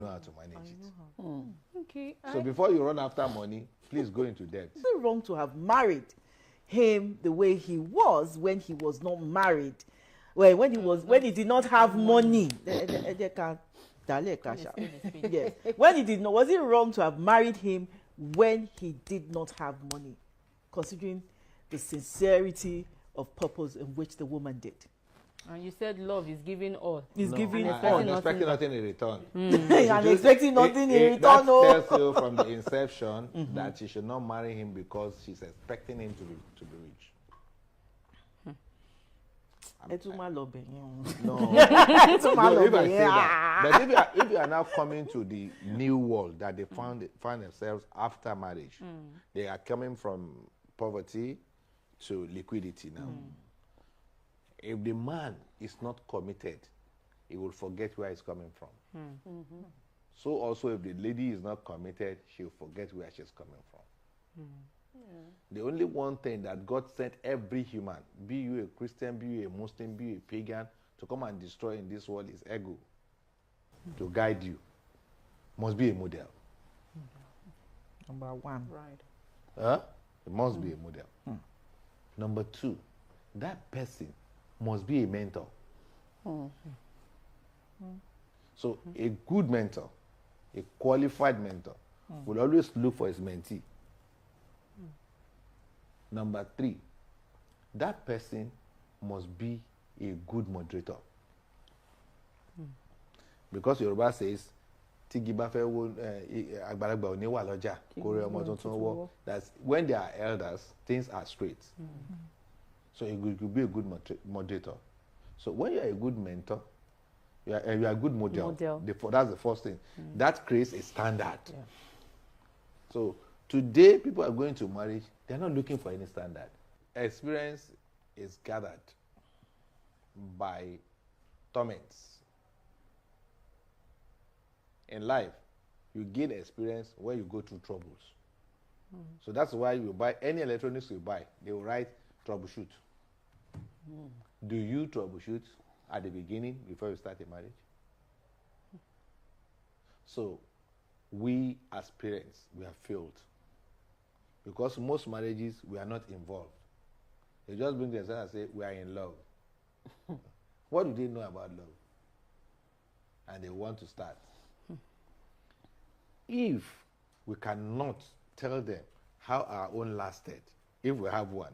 know how to manage it. Okay. So before you run after money, please go into debt. It's not wrong to have married him the way he was when he was not married. Well, when he did not have money. Yes. When he did not, was it wrong to have married him when he did not have money, considering the sincerity of purpose in which the woman did? And you said love is giving all. He's giving all. all. Expecting nothing in return. And expecting nothing in return. That tells you from the inception that she should not marry him because she's expecting him to be rich. No. No, if I say that. But if you are now coming to the new world that they find themselves after marriage, they are coming from poverty to liquidity now. If the man is not committed, he will forget where he's coming from. So also if the lady is not committed, she'll forget where she's coming from. The only one thing that God sent every human, be you a Christian, be you a Muslim, be you a pagan, to come and destroy in this world is ego. To guide you. Must be a model. Number one. Right. It must be a model. Number two, that person must be a mentor. So a good mentor, a qualified mentor, will always look for his mentee. Number three, that person must be a good moderator. Because Yoruba says, that's when they are elders, things are straight. So you could be a good moderator. So when you are a good mentor, you are a good model. That's the first thing. That creates a standard. So today, people are going to marriage, they're not looking for any standard. Experience is gathered by torments. In life, you gain experience when you go through troubles. So that's why you buy any electronics you buy, they will write troubleshoot. Do you troubleshoot at the beginning before you start a marriage? So we as parents, we have failed. Because most marriages, we are not involved. They just bring themselves and say, we are in love. What do they know about love? And they want to start. If we cannot tell them how our own lasted, if we have one,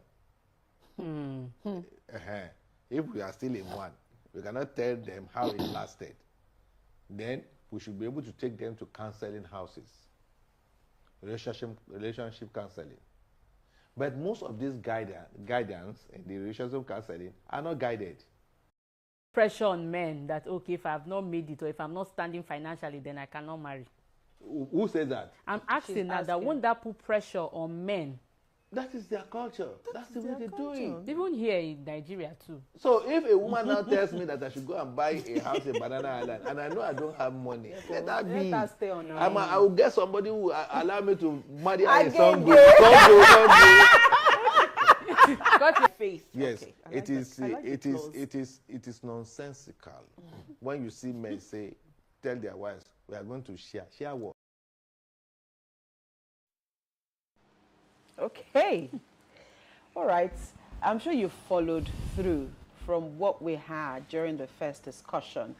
if we are still in one, we cannot tell them how it lasted, then we should be able to take them to counseling houses. Relationship counseling. But most of these guidance in the relationship counseling are not guided. Pressure on men that, okay, if I have not made it or if I'm not standing financially, then I cannot marry. Who says that? I'm asking now that won't that put pressure on men? That is their culture. That's the way they do it. Even here in Nigeria too. So if a woman now tells me that I should go and buy a house in Banana Island and I know I don't have money, let that be. Let us stay on I will get somebody who will allow me to marry her in some Got your face. Yes, okay. it is nonsensical when you see men tell their wives, we are going to share what? Okay. All right. I'm sure you followed through from what we had during the first discussion.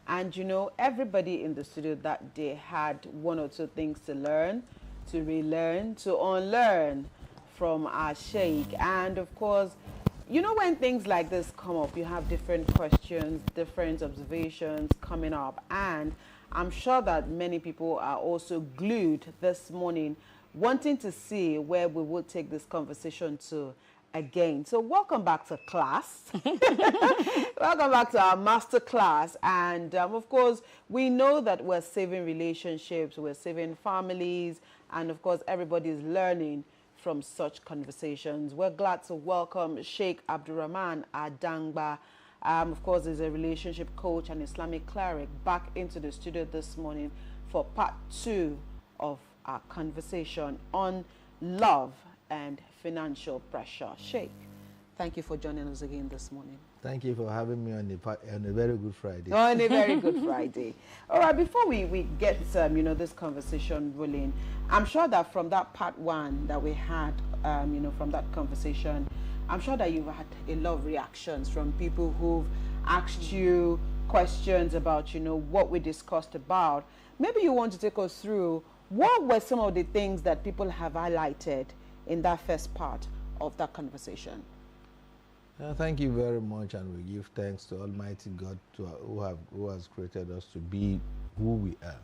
And you know, everybody in the studio that day had one or two things to learn, to relearn, to unlearn from our Sheik. And of course, you know, when things like this come up, you have different questions, different observations coming up. And I'm sure that many people are also glued this morning wanting to see where we will take this conversation to again. So welcome back to class. Welcome back to our master class. And of course, we know that we're saving relationships, we're saving families, and of course, everybody is learning from such conversations. We're glad to welcome Sheik Abdulrahman Adangba. Of course, is a relationship coach and Islamic cleric back into the studio this morning for part 2 of our conversation on love and financial pressure. Sheik, thank you for joining us again this morning. Thank you for having me on a very good Friday. On a very good Friday. All right, before we get this conversation rolling, I'm sure that from that part one that we had, from that conversation, I'm sure that you've had a lot of reactions from people who've asked you questions about, what we discussed about. Maybe you want to take us through what were some of the things that people have highlighted in that first part of that conversation. Thank you very much, and we give thanks to Almighty God who has created us to be who we are.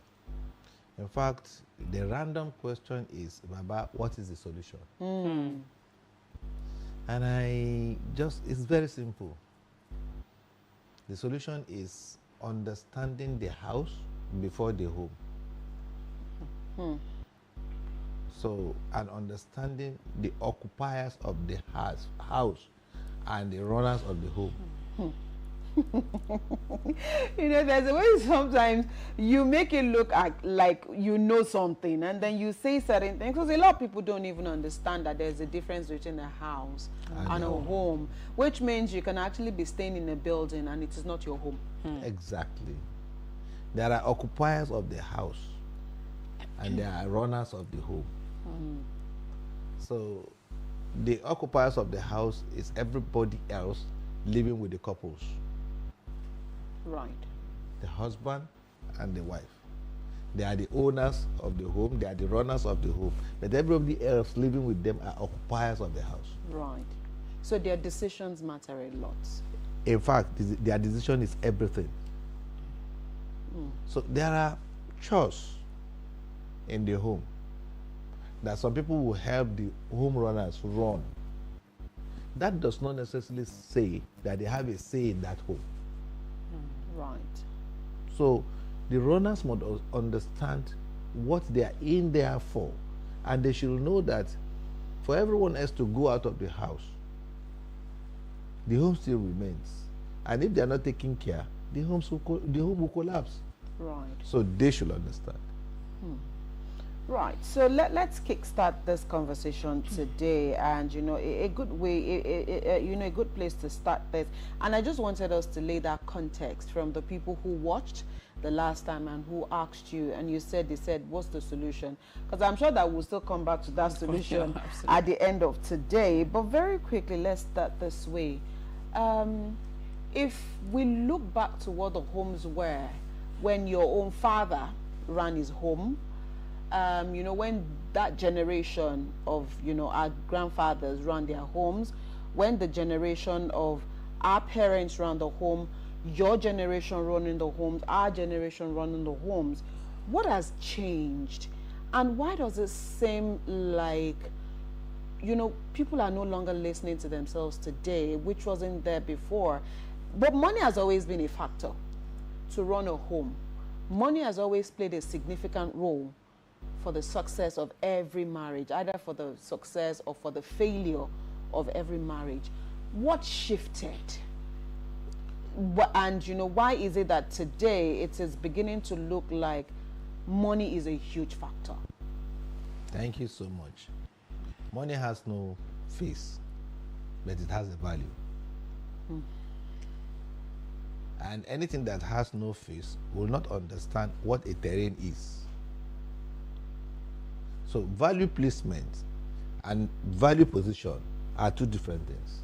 In fact, the random question is, Baba, what is the solution? And it's very simple. The solution is understanding the house before the home. So, and understanding the occupiers of the house and the runners of the home. There's a way sometimes you make it look like you know something, and then you say certain things, because a lot of people don't even understand that there's a difference between a house and a home, which means you can actually be staying in a building and it is not your home. Exactly. There are occupiers of the house and there are runners of the home. So the occupiers of the house is everybody else living with the couples. Right. The husband and the wife. They are the owners of the home, they are the runners of the home. But everybody else living with them are occupiers of the house. Right. So their decisions matter a lot. In fact, their decision is everything. So there are chores in the home that some people will help the home runners run. That does not necessarily say that they have a say in that home. Right. So the runners must understand what they are in there for, and they should know that for everyone else to go out of the house, the home still remains. And if they are not taking care, the home will collapse. Right. So they should understand. Right. So let's kickstart this conversation today, and a good way, a good place to start this. And I just wanted us to lay that context from the people who watched the last time and who asked you, and they said, what's the solution? Because I'm sure that we'll still come back to that solution at the end of today. But very quickly, let's start this way. If we look back to what the homes were when your own father ran his home, when that generation of, our grandfathers ran their homes, when the generation of our parents ran the home, your generation running the homes, our generation running the homes, what has changed? And why does it seem like, people are no longer listening to themselves today, which wasn't there before? But money has always been a factor to run a home. Money has always played a significant role for the success of every marriage, either for the success or for the failure of every marriage. What shifted? And why is it that today it is beginning to look like money is a huge factor? Thank you so much. Money has no face, but it has a value. And anything that has no face will not understand what a terrain is. So value placement and value position are two different things.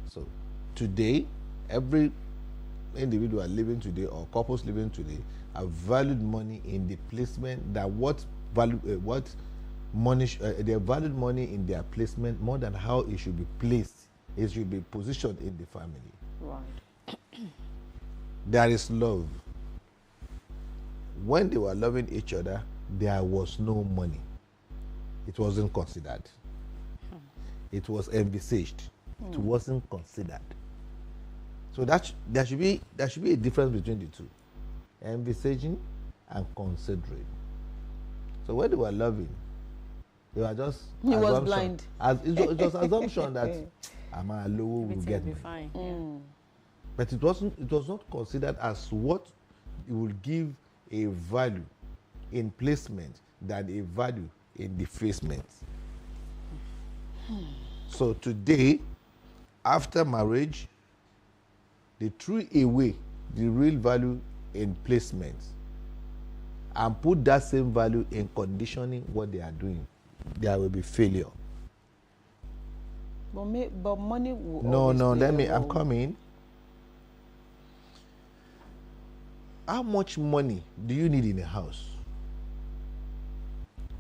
So today, every individual living today or couples living today have valued money in the placement that they have valued money in their placement more than how it should be placed. It should be positioned in the family. Right. There is love. When they were loving each other, there was no money. It wasn't considered. It was envisaged. It wasn't considered. So there should be a difference between the two. Envisaging and considering. So when they were loving, they were just he was blind. It was assumption that Amalo will get me. Fine. But it was not considered as what it will give a value in placement than a value in defacement. So today, after marriage, they threw away the real value in placement and put that same value in conditioning what they are doing. There will be failure. But money will No, play let a me, I'm role. coming. How much money do you need in a house?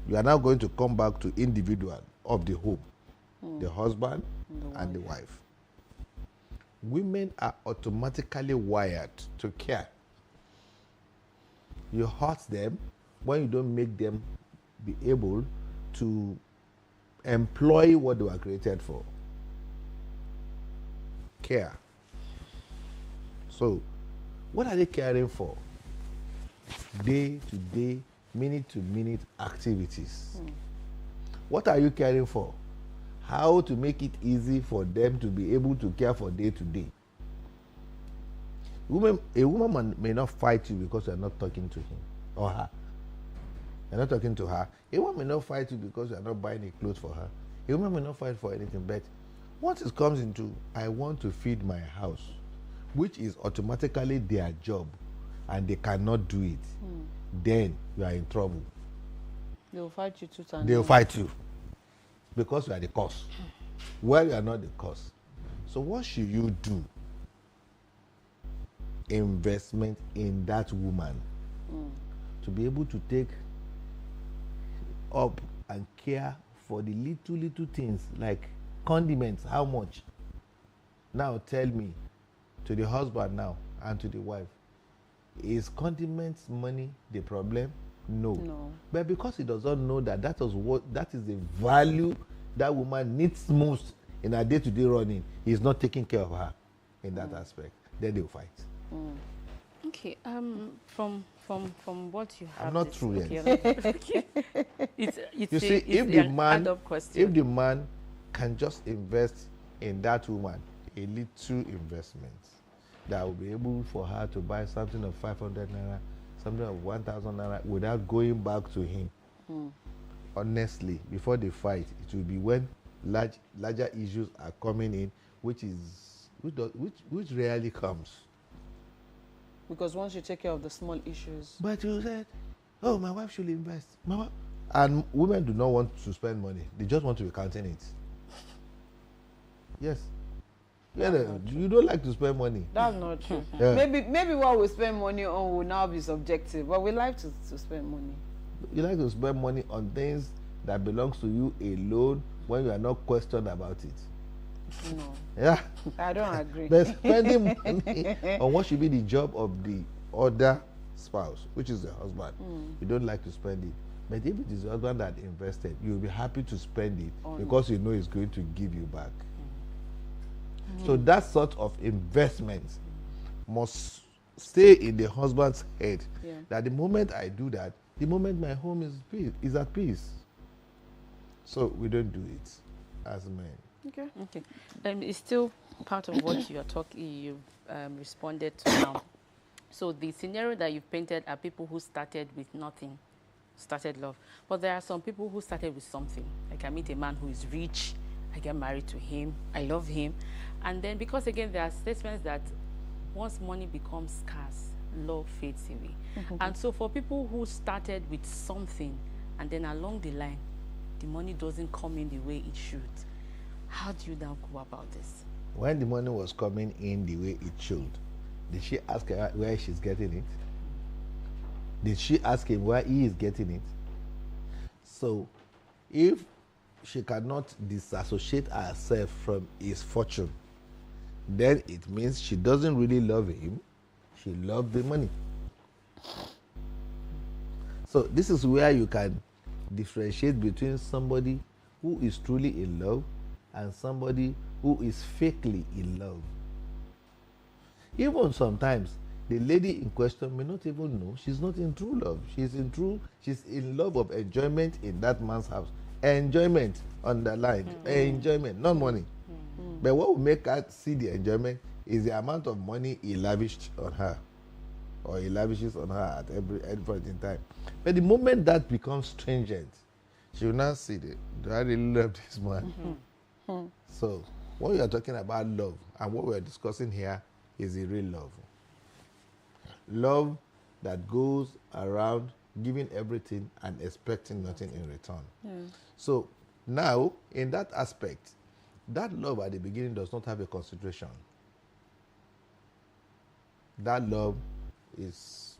You are now going to come back to individual of the home, the husband and the wife. Women are automatically wired to care. You hurt them when you don't make them be able to employ what they were created for. Care. So, what are they caring for? Day to day, minute to minute activities. What are you caring for? How to make it easy for them to be able to care for day to day. A woman may not fight you because you are not talking to him or her. You're not talking to her. A woman may not fight you because you are not buying a clothes for her. A woman may not fight for anything, but once it comes into, I want to feed my house, which is automatically their job, and they cannot do it, then you are in trouble. They will fight you tooth and They will nail. fight you because you are the cause. Well, you are not the cause. So what should you do? Investment in that woman to be able to take up and care for the little things like condiments. How much? Now tell me, to the husband now and to the wife, is condiments money the problem? No. But because he does not know that that is the value that woman needs most in her day-to-day running, he's not taking care of her in that aspect. Then they'll fight. Okay. From what you have. I'm not through yet. Okay. It's You see, it's an add-up question. if the man can just invest in that woman a little investment, that will be able for her to buy something of 500 naira, something of 1,000 naira without going back to him. Honestly, before they fight, it will be when larger issues are coming in, which rarely comes. Because once you take care of the small issues. But you said, oh, my wife should invest. And women do not want to spend money. They just want to be counting it. Yes. You don't like to spend money. That's not true. Yeah. Maybe what we spend money on will now be subjective, but we like to spend money. You like to spend money on things that belongs to you alone when you are not questioned about it. No. Yeah. I don't agree. But spending money on what should be the job of the other spouse, which is the husband, you don't like to spend it. But if it is the husband that invested, you'll be happy to spend it because you know it's going to give you back. So that sort of investment must stay in the husband's head. Yeah. That the moment I do that, the moment my home is at peace. So we don't do it as men. Okay. It's still part of what you've responded to now. So the scenario that you've painted are people who started with nothing, started love. But there are some people who started with something. Like I meet a man who is rich, I get married to him, I love him. And then because again, there are statements that once money becomes scarce, love fades away. And so for people who started with something and then along the line, the money doesn't come in the way it should, how do you now go about this? When the money was coming in the way it should, did she ask her where she's getting it? Did she ask him where he is getting it? So, if she cannot disassociate herself from his fortune, then it means she doesn't really love him. She loves the money. So, this is where you can differentiate between somebody who is truly in love and somebody who is fakely in love. Even sometimes, the lady in question may not even know she's not in true love. She's in love of enjoyment in that man's house. Enjoyment underlined. Enjoyment, not money. But what will make her see the enjoyment is the amount of money he lavished on her, or he lavishes on her at every point in time. But the moment that becomes stringent, she will now see do I really love this man? So when you are talking about love, and what we are discussing here is the real love. Love that goes around giving everything and expecting nothing in return. So now, in that aspect, that love at the beginning does not have a consideration. That love is,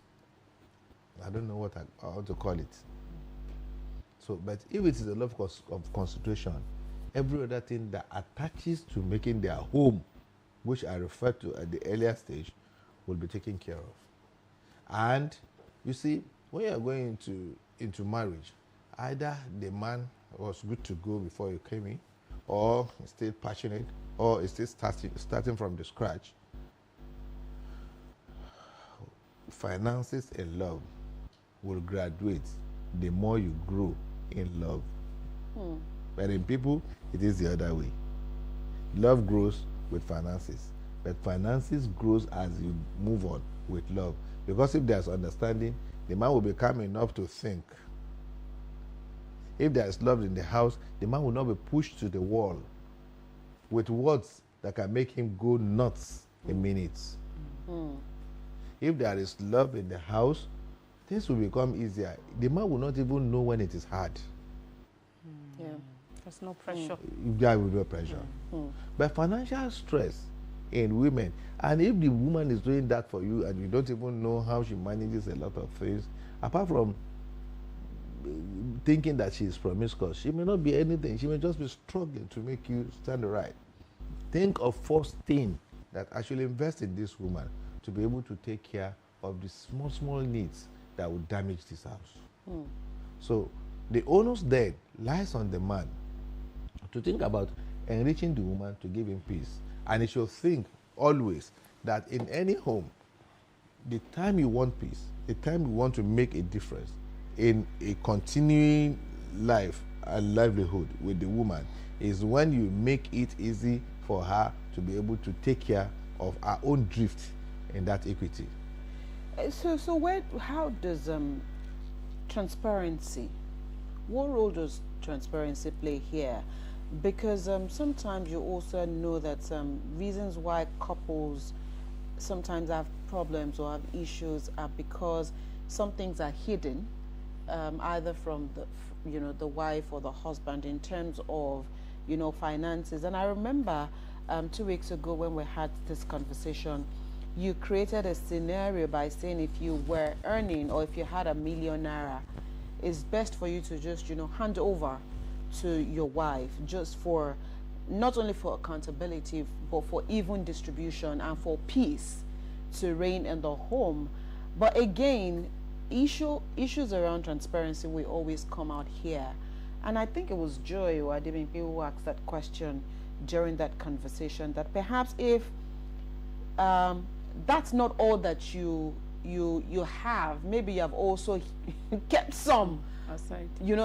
I don't know what I want to call it. So, but if it is a love of consideration, every other thing that attaches to making their home, which I referred to at the earlier stage, will be taken care of. And you see, when you are going into marriage, either the man was good to go before you came in, or stayed passionate, or is still starting from the scratch. Finances and love will graduate the more you grow in love. But in people, it is the other way. Love grows with finances, but finances grows as you move on with love. Because if there's understanding, the man will become enough to think. If there is love in the house, the man will not be pushed to the wall with words that can make him go nuts in minutes. If there is love in the house, things will become easier. The man will not even know when it is hard. Yeah, there's no pressure. There will be no pressure. But financial stress in women, and if the woman is doing that for you and you don't even know how she manages a lot of things, apart from thinking that she is promiscuous, she may not be anything. She may just be struggling to make you stand right. Think of first thing that actually invest in this woman to be able to take care of the small needs that would damage this house. So the onus then lies on the man to think about enriching the woman to give him peace. And he should think always that in any home, the time you want peace, the time you want to make a difference in a continuing life and livelihood with the woman is when you make it easy for her to be able to take care of her own drift in that equity. So how does transparency, what role does transparency play here? Because sometimes you also know that reasons why couples sometimes have problems or have issues are because some things are hidden, either from the wife or the husband in terms of finances. And I remember 2 weeks ago when we had this conversation, you created a scenario by saying if you were earning or if you had ₦1 million, it's best for you to just hand over to your wife, just for not only for accountability but for even distribution and for peace to reign in the home. But again, issues around transparency will always come out here. And I think it was Joy or Adibimpe who asked that question during that conversation, that perhaps if that's not all that you have, maybe you have also kept some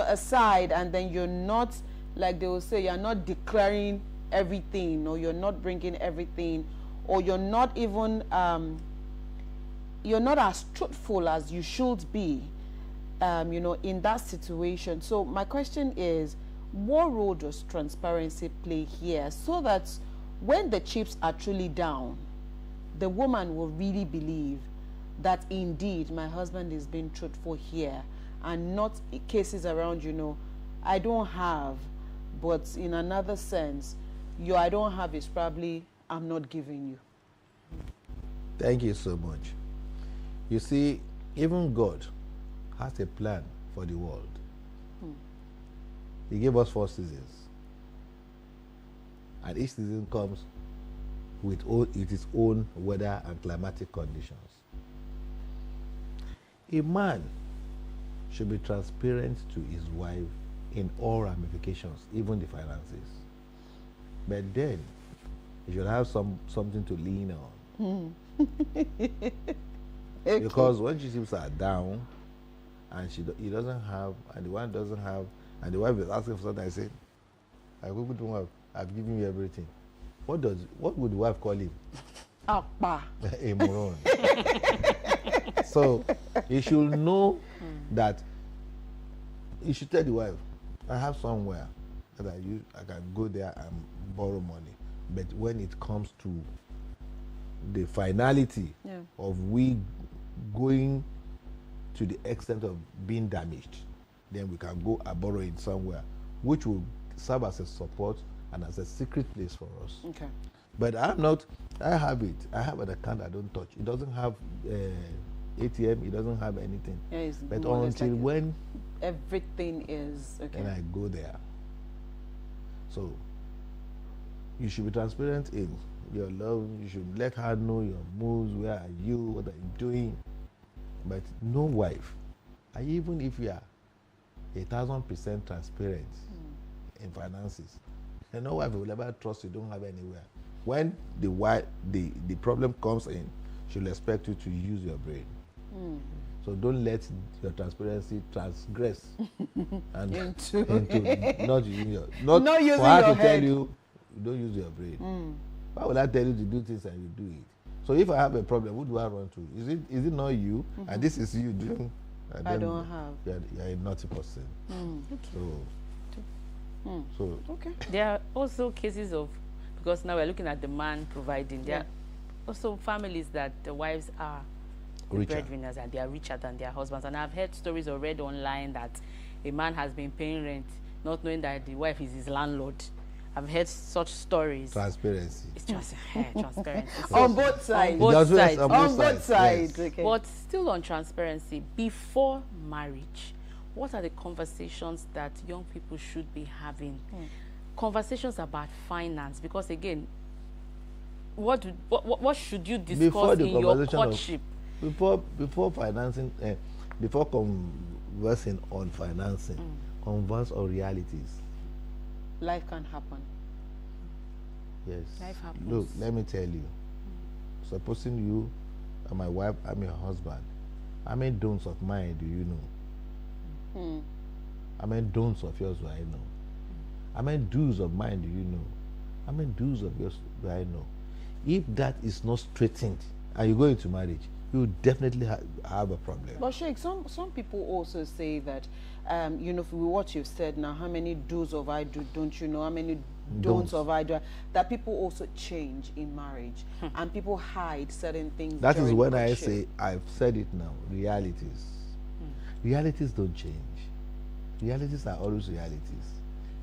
aside, and then you're not, like they will say, you're not declaring everything, or you're not bringing everything, or you're not even you're not as truthful as you should be in that situation. So my question is, what role does transparency play here, so that when the chips are truly down, the woman will really believe that indeed my husband is being truthful here, and not cases around, I don't have, but in another sense, I don't have is probably I'm not giving you. Thank you so much. You see, even God has a plan for the world. He gave us 4 seasons. And each season comes with its own weather and climatic conditions. A man should be transparent to his wife in all ramifications, even the finances. But then, he should have something to lean on. Because when chips are down, and he doesn't have, and the one doesn't have, and the wife is asking for something, I say, I've given you everything. What would the wife call him? Akpa. A moron. So he should know that he should tell the wife, I have somewhere that I can go there and borrow money. But when it comes to the finality of we going to the extent of being damaged, then we can go and borrow it somewhere, which will serve as a support and as a secret place for us. Okay. But I have it. I have an account I don't touch. It doesn't have ATM. It doesn't have anything. Yeah, it's but more or less until like when everything is okay. and I go there. So you should be transparent in your love. You should let her know your moves. Where are you? What are you doing? But no wife, even if you are 1,000% transparent in finances, and no wife will ever trust you. Don't have anywhere. When the problem comes in, she'll expect you to use your brain. So don't let your transparency transgress and into not using your not using for her your to head. tell you don't use your brain. Why would I tell you to do things and you do it? So if I have a problem, who do I run to? Is it not you? And this is you doing. I don't have. You're a naughty person. So Okay. There are also cases of, because now we're looking at the man providing, there are also families that the wives are the Richer. breadwinners and they are richer than their husbands. And I've heard stories or read online that a man has been paying rent not knowing that the wife is his landlord. I've heard such stories. transparency. It's just transparency. On both sides. both Just sides. on On both sides. yes. Okay. But still on transparency, before marriage, what are the conversations that young people should be having? Conversations about finance, because again, what should you discuss Before the in your conversation of- courtship? Before financing, before conversing on financing, converse on realities. Life can happen. Yes. Life happens. Look, let me tell you. Supposing you are my wife, I'm your husband. How many don'ts of mine do you know? How many don'ts of yours do I know? How many do's of mine do you know? How many do's of yours do I know? If that is not straightened and you go into marriage, you will definitely have a problem. But Sheik, some people also say that, you know, for what you've said now, how many do's of I do, don't you know? How many don'ts of I do? That people also change in marriage, and people hide certain things. That is during when I courtship. say, I've said it now, realities. Realities don't change. Realities are always realities.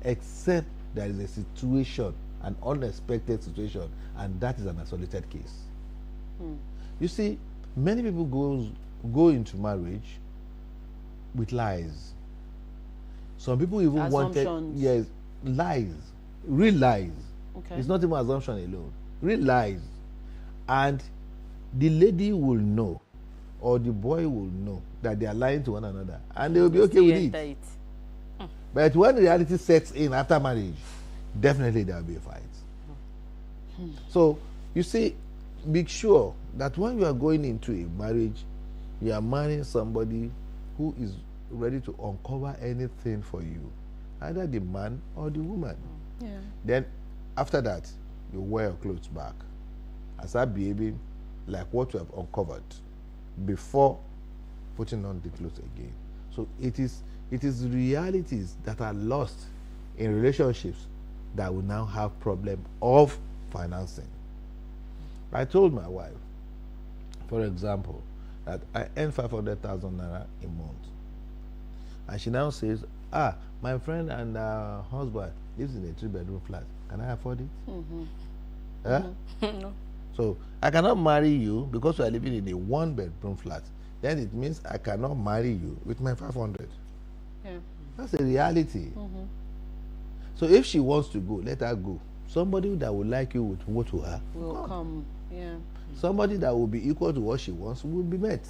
Except there is a situation, an unexpected situation, and that is an isolated case. You see, many people go into marriage with lies. Some people even Assumptions. wanted, yes, lies, real lies. Okay. It's not even assumption alone, real lies. And the lady will know, or the boy will know that they are lying to one another, and they will be okay Still with enter it. But when reality sets in after marriage, definitely there will be a fight. So, you see, be sure that when you are going into a marriage, you are marrying somebody who is ready to uncover anything for you, either the man or the woman. Yeah. Then, after that, you wear your clothes back and start behaving like what you have uncovered before putting on the clothes again. So it is realities that are lost in relationships that will now have problem of financing. I told my wife, for example, that I earn 500,000 naira a month, and she now says, my friend and husband lives in a 3-bedroom flat. Can I afford it? No. So I cannot marry you because you are living in a 1-bedroom flat. Then it means I cannot marry you with my 500. Yeah. That's a reality. So if she wants to go, let her go. Somebody that will like you with what to her Will come. Yeah. Somebody that will be equal to what she wants will be met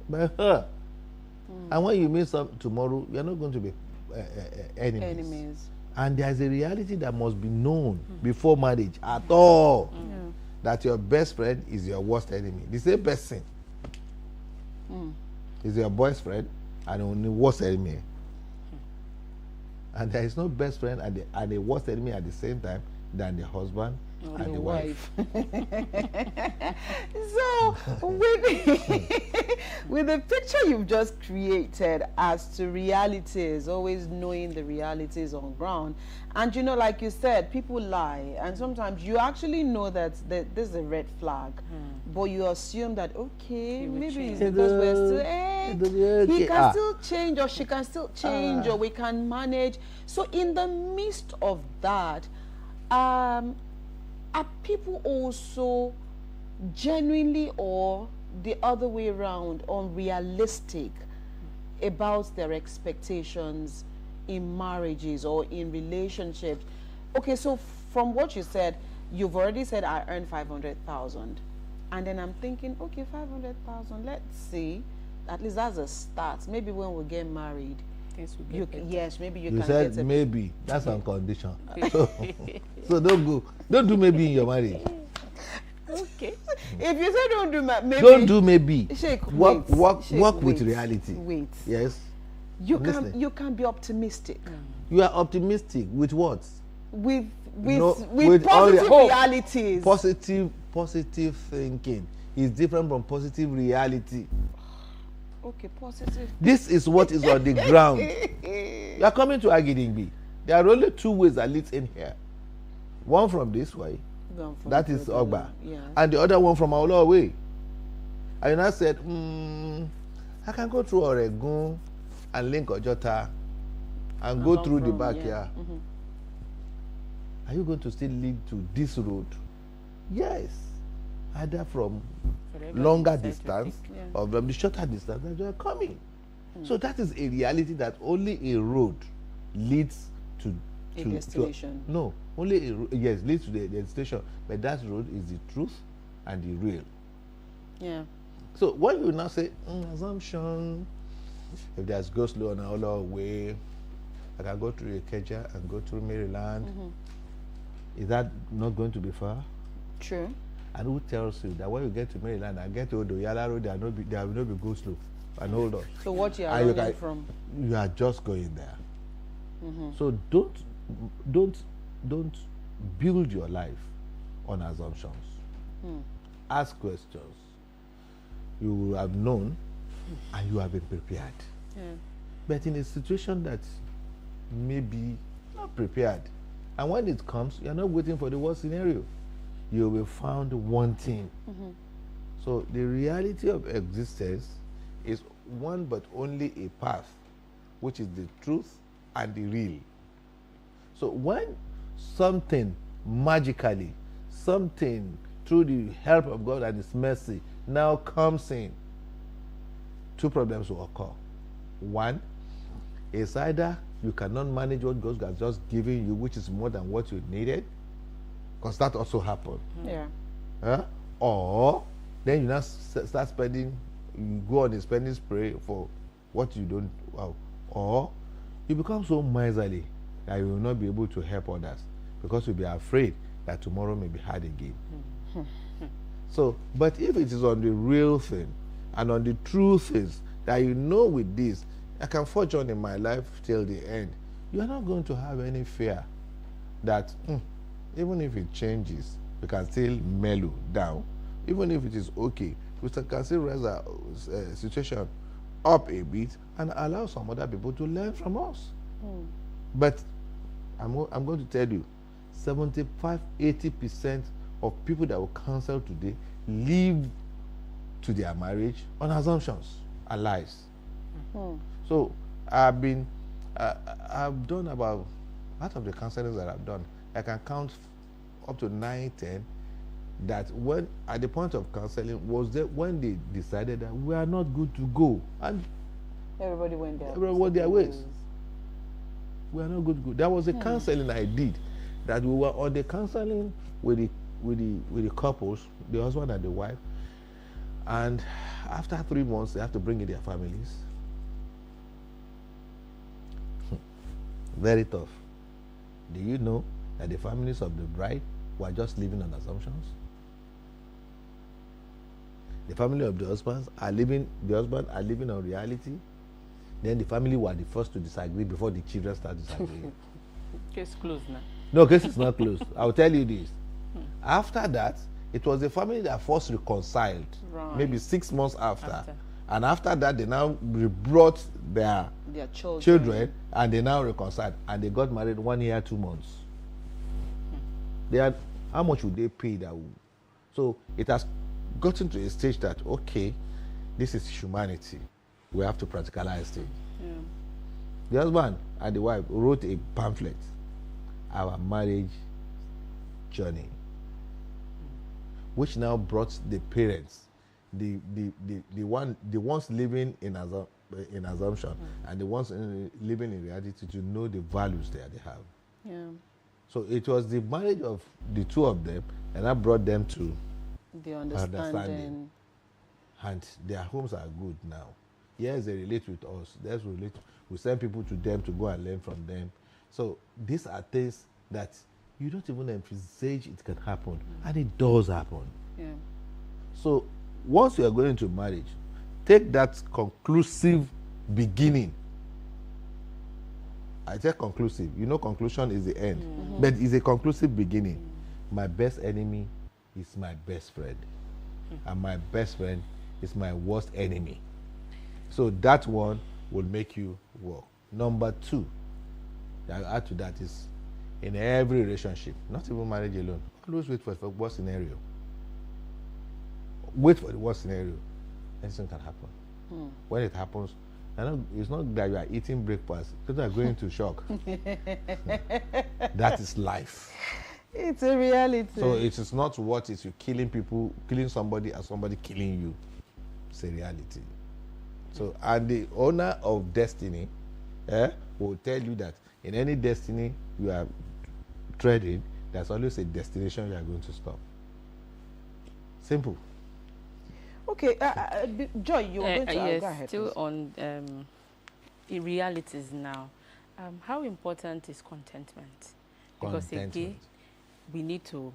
by her. And when you meet tomorrow, you are not going to be enemies. And there's a reality that must be known before marriage at all. That your best friend is your worst enemy. The same person is your best friend and only worst enemy. And there is no best friend and a worst enemy at the same time. than the husband and the wife. So, with the picture you've just created as to realities, always knowing the realities on ground, and you know, like you said, people lie, and sometimes you actually know that there's a red flag, but you assume that, okay, maybe it's because we're still, he can still change, or she can still change, or we can manage. So in the midst of that, are people also genuinely, or the other way around, unrealistic about their expectations in marriages or in relationships? Okay, so from what you said, you've already said I earn 500,000, and then I'm thinking, okay, 500,000, let's see, at least that's a start. Maybe when we get married, yes, maybe you can said get maybe. That's on condition. So don't do maybe in your marriage. Okay. If you say don't do maybe. Don't do maybe. Sheik, work wait. with reality. Wait. Yes. You can be optimistic. You are optimistic with what? With with positive realities. Positive thinking is different from positive reality. Okay, positive. This is what is on the ground. You are coming to Agidingbi. There are only two ways that leads in here. One from this way, that is Ogba, and the other one from our way. And I said, I can go through Oregon and link Ojota and go through the back here. Are you going to still lead to this road? Yes. Either from longer distance or from the shorter distance that you are coming. So that is a reality that only a road leads to a destination. Leads to the destination. But that road is the truth and the real. Yeah. So when you now say assumption, if there's go slow on our way, I can go through Ikeja and go through Maryland. Is that not going to be far? True. And who tells you that when you get to Maryland and get to Odoyala Road, there will not be go slow and hold on? So what you are running from? You are just going there. So don't build your life on assumptions. Ask questions. You will have known and you have been prepared. But in a situation that may be not prepared, and when it comes, you are not waiting for the worst scenario. You will be found wanting. So the reality of existence is one but only a path, which is the truth and the real. So when something magically, something through the help of God and His mercy now comes in, two problems will occur. One is either you cannot manage what God has just given you, which is more than what you needed, because that also happened. Or then you now start spending, you go on a spending spree for what you don't, or you become so miserly that you will not be able to help others because you'll be afraid that tomorrow may be hard again. So, but if it is on the real thing and on the true things that you know with this, I can forge on in my life till the end, you are not going to have any fear that even if it changes, we can still mellow down. Even if it is okay, we can still raise our situation up a bit and allow some other people to learn from us. But I'm going to tell you, 75-80% of people that will counsel today live to their marriage on assumptions and lies. So I've done about, out of the counseling that I've done, I can count up to 9, 10 that when at the point of counseling was that when they decided that we are not good to go, and everybody went their ways. We are not good to go. There was a counseling I did that we were on the counseling with the couples, the husband and the wife, and after 3 months they have to bring in their families. Very tough. Do you know that the families of the bride were just living on assumptions? The family of the husband are living on reality. Then the family were the first to disagree before the children start disagreeing. Case closed now. No, case is not closed. I'll tell you this. After that, it was the family that first reconciled, maybe 6 months after. And after that, they now brought their children and they now reconciled. And they got married 1 year, 2 months. They had, how much would they pay that? So it has gotten to a stage that, okay, this is humanity. We have to practicalize it. Yeah. The husband and the wife wrote a pamphlet, Our Marriage Journey, which now brought the parents, the ones living in assumption and the ones living in reality to know the values that they have. Yeah. So it was the marriage of the two of them, and that brought them to the understanding. And their homes are good now. Yes, they relate with us. Let's relate. We send people to them to go and learn from them. So these are things that you don't even envisage it can happen, and it does happen. Yeah. So once you are going into marriage, take that conclusive beginning. I say conclusive. You know, conclusion is the end, but it's a conclusive beginning. My best enemy is my best friend, and my best friend is my worst enemy. So that one will make you work. Number two, that I add to that is, in every relationship, not even marriage alone, always wait for the worst scenario. Wait for the worst scenario. Anything can happen. When it happens, it's not that you are eating breakfast, because you are going into shock. That is life. It's a reality. So it is not what is you killing people, killing somebody, and somebody killing you. It's a reality. So, and the owner of destiny will tell you that in any destiny you are treading, there's always a destination you are going to stop. Simple. Okay, Joy, you were going to yes, go ahead. Still Please. on in realities now. How important is contentment? Because again, we need to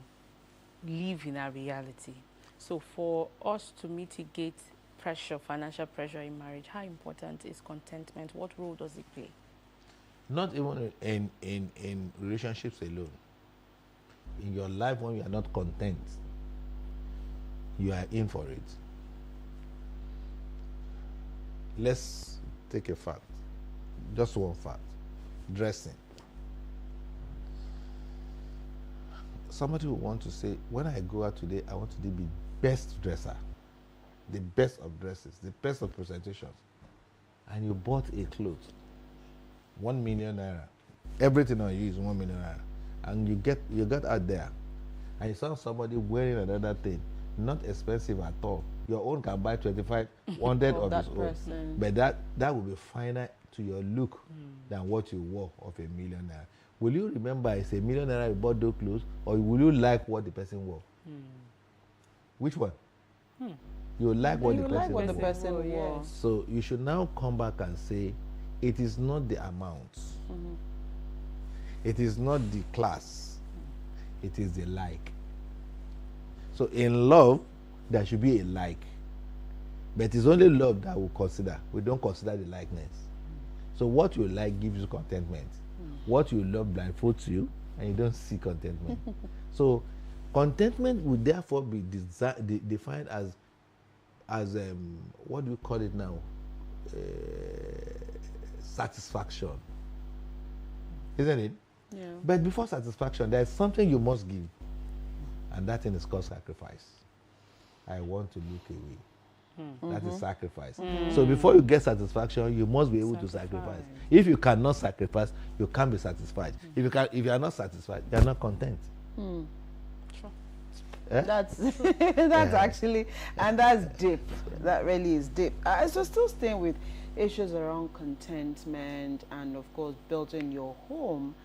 live in our reality. So for us to mitigate pressure, financial pressure in marriage, how important is contentment? What role does it play? Not even in relationships alone. In your life, when you are not content, you are in for it. Let's take a fact. Just one fact. Dressing. Somebody will want to say, when I go out today, I want to be best dresser. The best of dresses, the best of presentations. And you bought a clothes, 1 million naira. Everything on you is 1 million naira. And you got out there, and you saw somebody wearing another thing, not expensive at all. Your own can buy 2,500 of his own. But that will be finer to your look than what you wore of 1 million naira. Will you remember it's 1 million naira you bought those clothes, or will you like what the person wore? Which one? You like what the person wore. Yes. So you should now come back and say, it is not the amount. It is not the class. It is the like. So in love, there should be a like. But it's only love that we consider. We don't consider the likeness. So what you like gives you contentment. What you love blindfolds you, and you don't see contentment. So contentment would therefore be defined as what do you call it now? Satisfaction. Isn't it? Yeah. But before satisfaction, there is something you must give. And that thing is called sacrifice. I want to look away. That is sacrifice. So before you get satisfaction, you must be able to sacrifice. If you cannot sacrifice, you can't be satisfied. If you are not satisfied, you are not content. Sure. That's that's actually, and that's deep. That really is deep. So still staying with issues around contentment and of course building your home.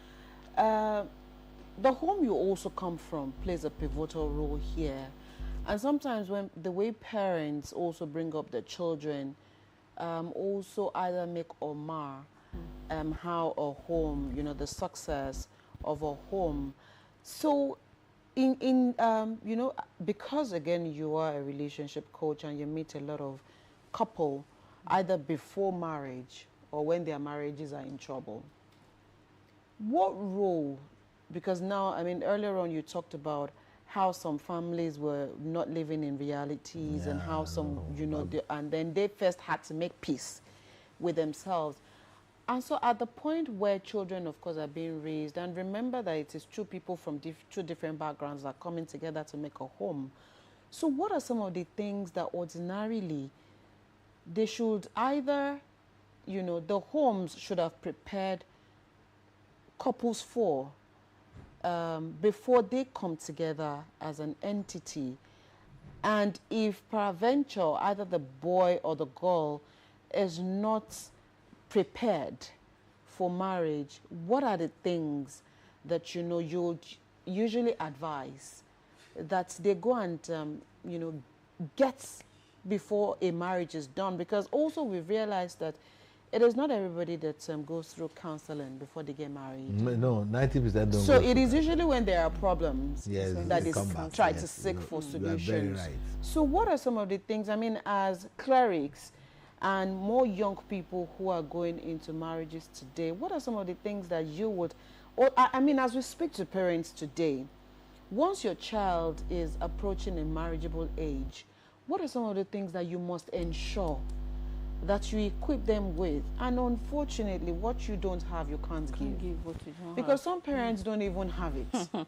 The home you also come from plays a pivotal role here. And sometimes when the way parents also bring up their children also either make or mar how a home, the success of a home. So because again you are a relationship coach and you meet a lot of couple either before marriage or when their marriages are in trouble, what role because now, I mean, earlier on you talked about how some families were not living in realities, and how some, you know, and then they first had to make peace with themselves. And so at the point where children, of course, are being raised, and remember that it is two people from two different backgrounds that are coming together to make a home. So what are some of the things that ordinarily they should either, you know, the homes should have prepared couples for before they come together as an entity? And if peradventure either the boy or the girl is not prepared for marriage, what are the things that, you know, you would usually advise that they go and, you know, get before a marriage is done? Because also we've realized that it is not everybody that goes through counseling before they get married. No, 90% don't. So it is usually when there are problems that they try to seek for solutions. You are very right. So what are some of the things, I mean, as clerics and more young people who are going into marriages today, what are some of the things that you would, or I mean, as we speak to parents today, once your child is approaching a marriageable age, what are some of the things that you must ensure that you equip them with? And unfortunately, what you don't have, you can't give. What you don't Because some parents don't even have it.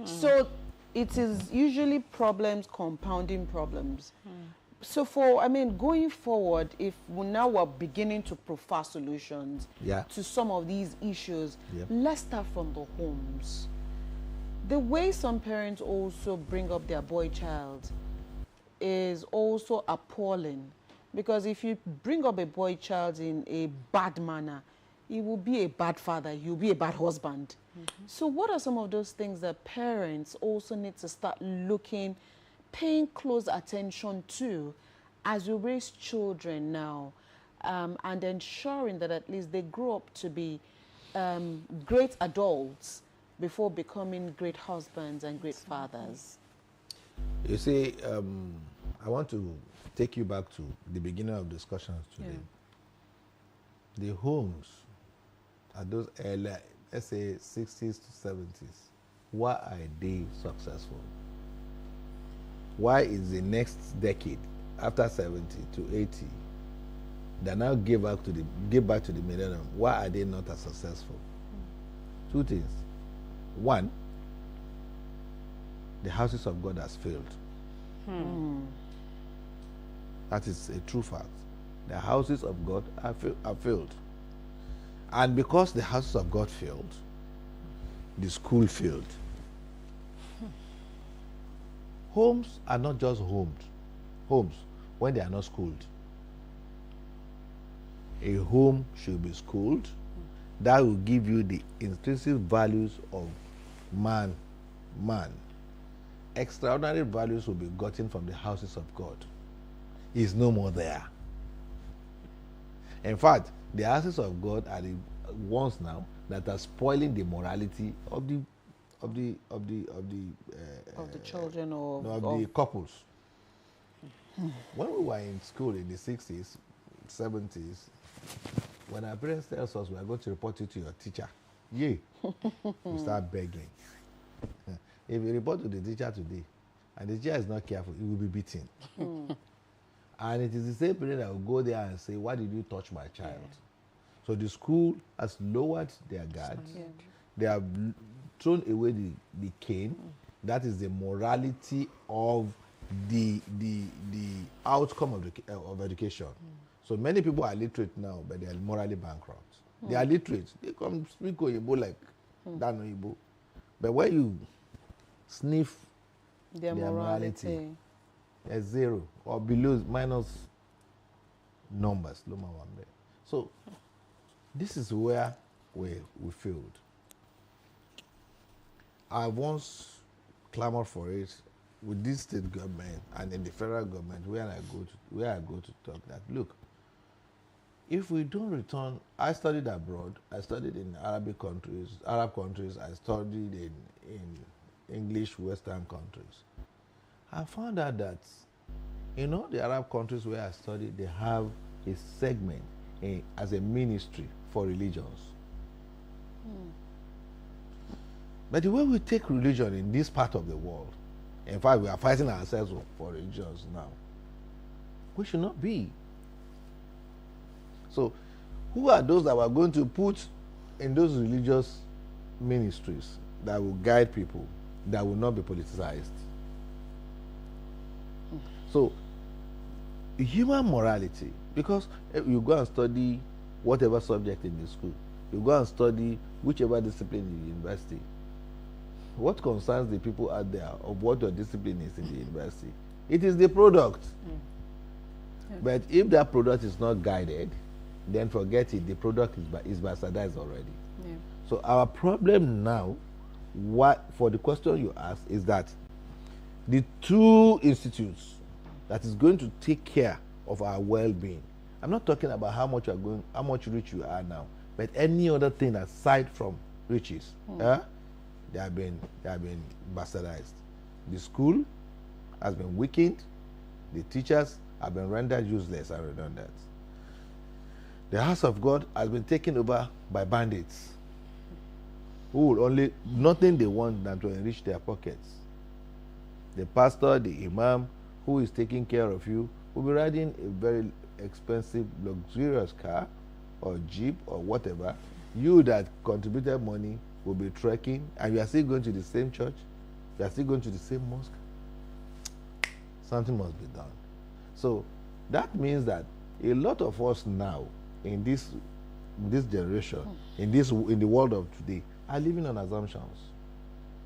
So it is usually problems compounding problems. So for, I mean, going forward, if we now are beginning to proffer solutions to some of these issues, let's start from the homes. The way some parents also bring up their boy child is also appalling. Because if you bring up a boy child in a bad manner, he will be a bad father, he'll be a bad husband. So what are some of those things that parents also need to start looking, paying close attention to as we raise children now, and ensuring that at least they grow up to be great adults before becoming great husbands and great fathers? You see, I want to take you back to the beginning of discussions today. The homes are those early, let's say 60s to 70s. Why are they successful? Why is the next decade, after 70 to 80, they now give back to the millennium? Why are they not as successful? Two things. One, the houses of God has failed. That is a true fact. The houses of God have failed. And because the houses of God failed, the school failed. Homes are not just homes when they are not schooled. A home should be schooled. That will give you the intrinsic values of man. Extraordinary values will be gotten from the houses of God. Is no more there. In fact, the houses of God are the ones now that are spoiling the morality of the children or of the couples. When we were in school in the 60s, 70s, when our parents tell us we are going to report you to your teacher, we start begging. If you report to the teacher today, and the teacher is not careful, he will be beaten. And it is the same parent that will go there and say, why did you touch my child? So the school has lowered their guards. They have thrown away the cane. That is the morality of the outcome of education. So many people are literate now, but they are morally bankrupt. They are literate. They come speak Oyibo like Dan Oyibo. But when you sniff their morality, there's zero or below minus numbers. So this is where we failed. I once clamored for it with this state government and in the federal government where I go to talk that, look, if we don't return, I studied abroad, I studied in Arab countries, I studied in English Western countries. I found out that in all the Arab countries where I studied, they have a segment as a ministry for religions. But the way we take religion in this part of the world, in fact, we are fighting ourselves for religions now. We should not be. So, who are those that we're going to put in those religious ministries that will guide people, that will not be politicized? So, human morality, because you go and study whatever subject in the school, you go and study whichever discipline in the university, what concerns the people out there of what your discipline is in the university? It is the product. But if that product is not guided, then forget it. The product is bastardized already. Yeah. So our problem now, for the question you asked, is that the two institutes that is going to take care of our well-being. I'm not talking about how much rich you are now, but any other thing aside from riches. They have been bastardized. The school has been weakened. The teachers have been rendered useless and redundant. The house of God has been taken over by bandits who will only nothing they want than to enrich their pockets. The pastor, the imam, who is taking care of you, will be riding a very expensive, luxurious car or jeep or whatever. You that contributed money will be trekking, and you are still going to the same church, you are still going to the same mosque. Something must be done. So that means that a lot of us now in this generation, in the world of today, are living on assumptions.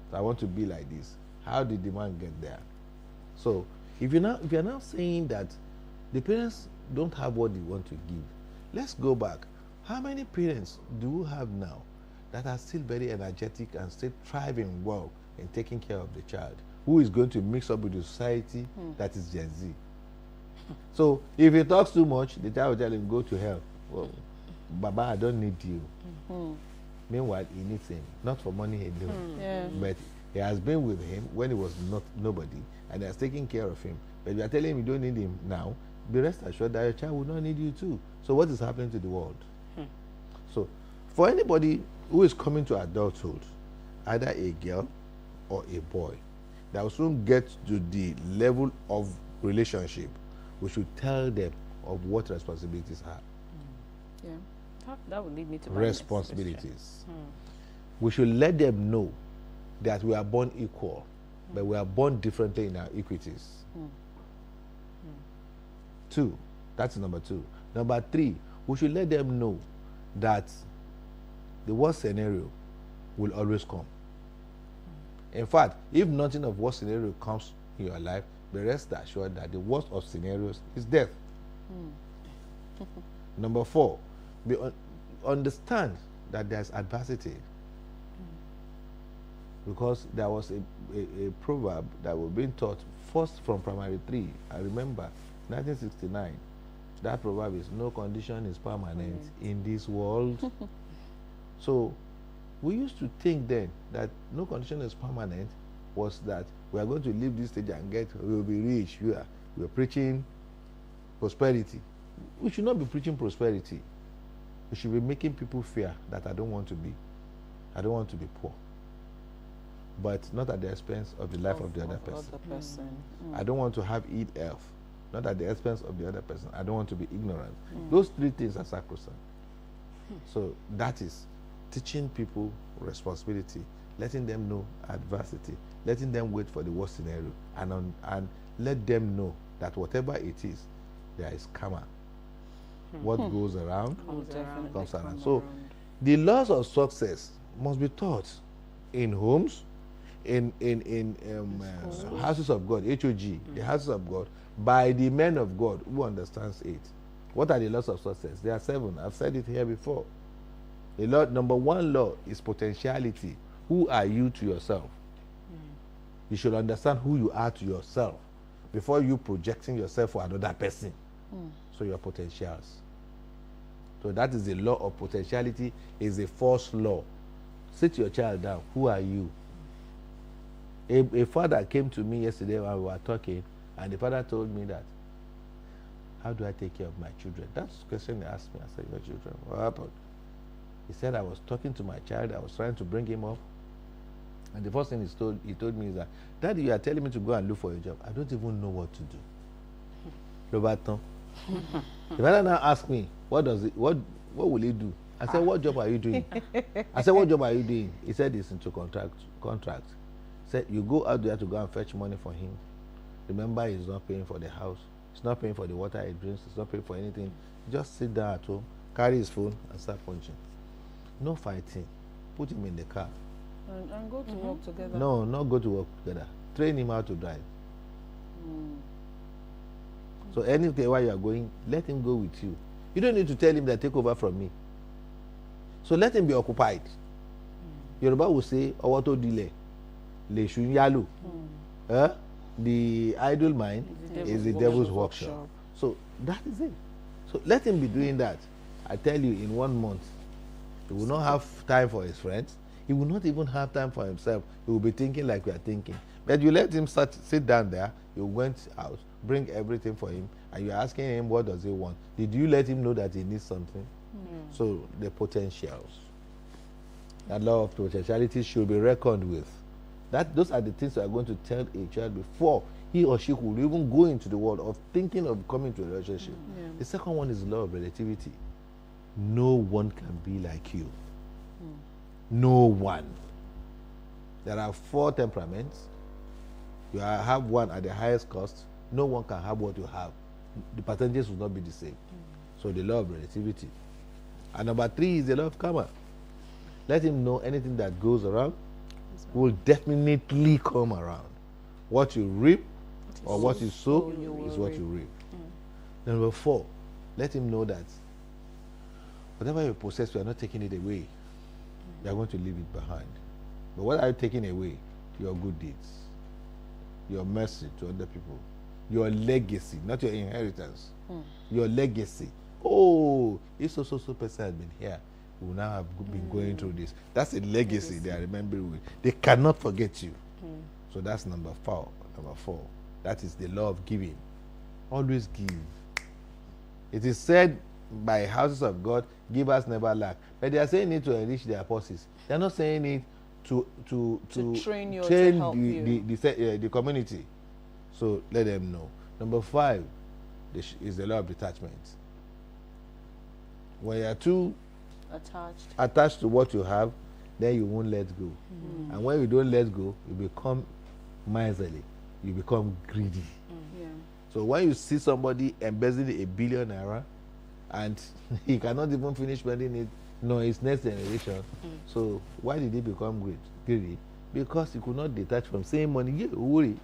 So I want to be like this. How did the man get there? So if you're now saying that the parents don't have what they want to give, let's go back. How many parents do you have now that are still very energetic and still thriving well in taking care of the child, who is going to mix up with the society that is Gen Z? So if he talks too much, the child will tell him, go to hell. Well, Baba, I don't need you. Meanwhile, he needs him, not for money alone, but he has been with him when he was nobody, and he has taken care of him. But you are telling him you don't need him now, be rest assured that your child will not need you too. So what is happening to the world? So for anybody who is coming to adulthood, either a girl or a boy, that will soon get to the level of relationship, we should tell them of what responsibilities are. Yeah, that would lead me to my responsibilities. We should let them know that we are born equal, but we are born differently in our equities. 2, that's number 2. Number 3, we should let them know that the worst scenario will always come. In fact, if nothing of worst scenario comes in your life, be rest assured that the worst of scenarios is death. Number 4, understand that there's adversity. Because there was a proverb that was being taught first from primary 3. I remember 1969. That proverb is, no condition is permanent in this world. So we used to think then that no condition is permanent was that we are going to leave this stage and we will be rich. We are preaching prosperity. We should not be preaching prosperity. We should be making people fear that I don't want to be poor. But not at the expense of the life of the other person. I don't want to have ill health, not at the expense of the other person. I don't want to be ignorant. Those 3 things are sacrosanct. So that is teaching people responsibility, letting them know adversity, letting them wait for the worst scenario, and let them know that whatever it is, there is karma. What goes around comes around. So the laws of success must be taught in homes, in houses of God, HOG, the houses of God, by the men of God who understands it. What are the laws of success? There are 7. I've said it here before. The law, number 1 law is potentiality. Who are you to yourself? You should understand who you are to yourself before you projecting yourself for another person. So your potentials. So that is the law of potentiality, is a false law. Sit your child down. Who are you? A father came to me yesterday when we were talking, and the father told me that, how do I take care of my children? That's the question he asked me. I said, your children, what happened? He said, I was talking to my child, I was trying to bring him up, And the first thing he told me is that, Daddy, you are telling me to go and look for a job. I don't even know what to do. Roberto. The father now asked me, what will he do? I said, what job are you doing? I said, what job are you doing? He said, it's into contract. He said, you go out there to go and fetch money for him. Remember, he's not paying for the house. He's not paying for the water he drinks. He's not paying for anything. Just sit down at home, carry his phone, and start punching. No fighting. Put him in the car. And go to work together. No, not go to work together. Train him how to drive. So anything while you are going, let him go with you. You don't need to tell him that take over from me. So let him be occupied. Yoruba will say, Owoto dile, le shunyalu. The idle mind is the devil's workshop. So that is it. So let him be doing that. I tell you, in 1 month, he will not have time for his friends. He will not even have time for himself. He will be thinking like we are thinking. But you let him sit down there. You went out, bring everything for him, and you're asking him what does he want. Did you let him know that he needs something? So the potentials, that law of potentiality should be reckoned with. Those are the things we are going to tell a child before he or she will even go into the world of thinking of coming to a relationship. The second one is law of relativity. No one can be like you. No one. There are 4 temperaments. You have one at the highest cost. No one can have what you have. The percentages will not be the same. So the law of relativity. And number 3 is the law of karma. Let him know anything that goes around will definitely come around. What you reap or what you sow is what you reap. Number 4, let him know that whatever you possess, you are not taking it away. You are going to leave it behind. But what are you taking away? Your good deeds, your mercy to other people, your legacy, not your inheritance, your legacy. Oh, if so person has been here, we will now have been going through this. That's a legacy they are remembering with. They cannot forget you. So that's number 4. That is the law of giving. Always give. It is said by houses of God, givers never lack. But they are saying it to enrich their purses. They are not saying it to train you, train to help the community. So let them know. Number 5 is the law of detachment. When you are too attached to what you have, then you won't let go. And when you don't let go, you become miserly. You become greedy. So when you see somebody embezzling ₦1 billion and he cannot even finish spending it, nor his next generation, so why did he become greedy? Because he could not detach from saying money, yeah, worry,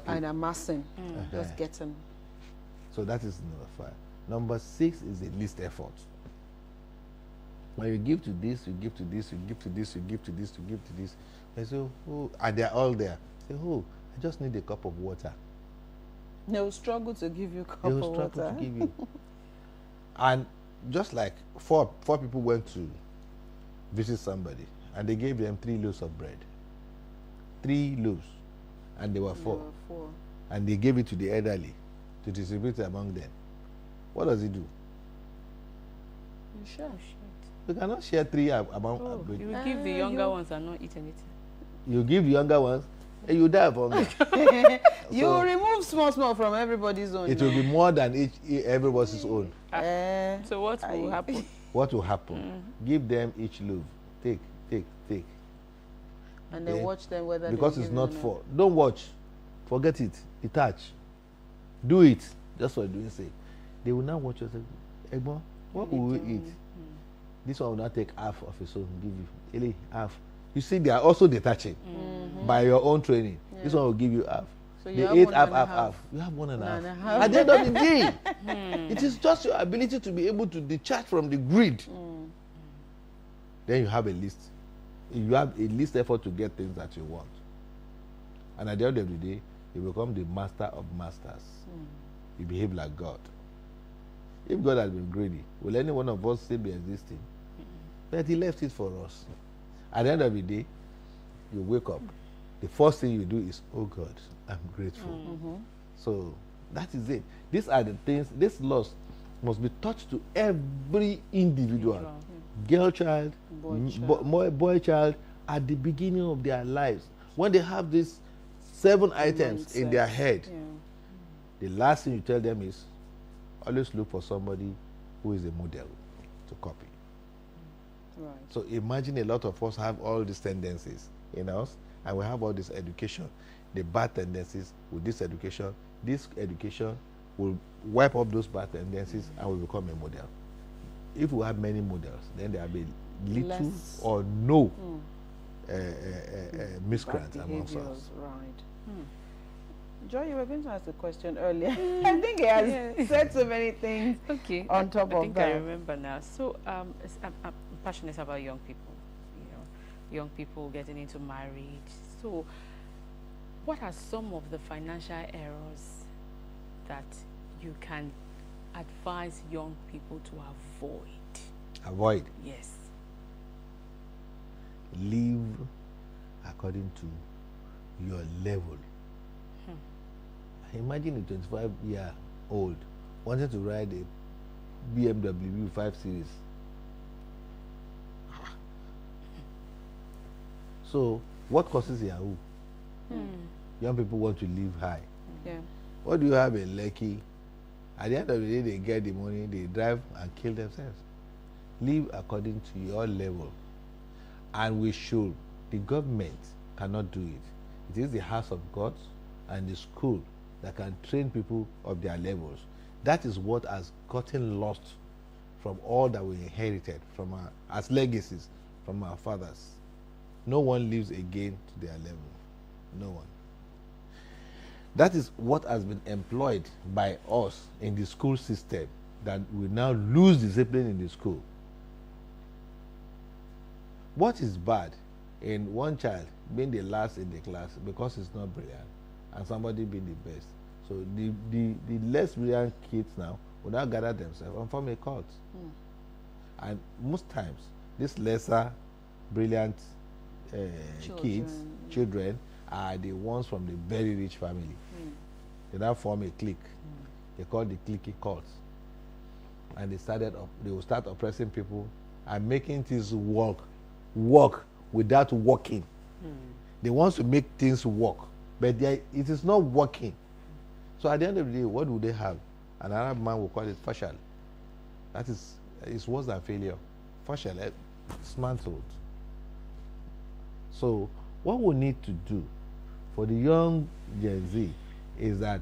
and amassing, just getting. So that is number 5. Number 6 is the least effort. When you give to this, you give to this, you give to this, you give to this, you give to this. And so, and they're all there. Say, I just need a cup of water. They will struggle to give you a cup They of will water. struggle to give you. And just like four people went to visit somebody, and they gave them 3 loaves of bread. 3 loaves. And they were 4. And they gave it to the elderly to distribute it among them. What does he do? You share. You cannot share 3 among bread. You will give the younger ones and not eat anything. You give the younger ones, and you die of hunger. You will remove small from everybody's own. It will be more than everybody's own. So what will happen? What will happen? Give them each loaf. Take. And then watch them whether because they it's give not you or for. Don't watch. Forget it. Detach. Do it. Just for doing sake. They will now watch you and say, Egbo, what will we eat? This one will not take half of his own. Give you. Really, half. You see, they are also detaching by your own training. Yeah. This one will give you half. So they ate half. You have 1.5. At the end of the day, it is just your ability to be able to detach from the greed. Then you have a list. You have a least effort to get things that you want. And at the end of the day, you become the master of masters. You behave like God. If God had been greedy, will any one of us still be existing? But he left it for us. At the end of the day, you wake up. The first thing you do is, oh God, I'm grateful. So that is it. These are the things, this loss must be taught to every individual. Girl child, boy child, at the beginning of their lives, when they have these 7 items in their head, the last thing you tell them is, always look for somebody who is a model to copy. Right. So imagine a lot of us have all these tendencies in us, and we have all this education. The bad tendencies with this education will wipe up those bad tendencies and will become a model. If we have many models, then there will be little or no miscreants amongst us. Right. Joy, you were going to ask a question earlier. I think he has said so many things. Okay. On top I of think that, I remember now. So I'm passionate about young people. Young people getting into marriage. So, what are some of the financial errors that you can advise young people to avoid? Avoid. Yes. Live according to your level. Imagine a 25-year-old wanting to ride a BMW 5 Series. So, what causes Yahoo? Young people want to live high. yeah. What do you have in Lekki? At the end of the day, they get the money, they drive and kill themselves. Live according to your level. And the government cannot do it. It is the house of God and the school that can train people of their levels. That is what has gotten lost from all that we inherited from as legacies from our fathers. No one lives again to their level. No one. That is what has been employed by us in the school system, that we now lose discipline in the school. What is bad in one child being the last in the class because he's not brilliant, and somebody being the best? So the less brilliant kids now will now gather themselves and form a cult. And most times, these lesser brilliant children are the ones from the very rich family. They now form a clique. They call the clique cult. And they will start oppressing people and making things work without working. They want to make things work, but it is not working. So at the end of the day, what do they have? An Arab man will call it fashal. That is, it's worse than failure. Fashal, dismantled. So what we need to do for the young Gen Z is that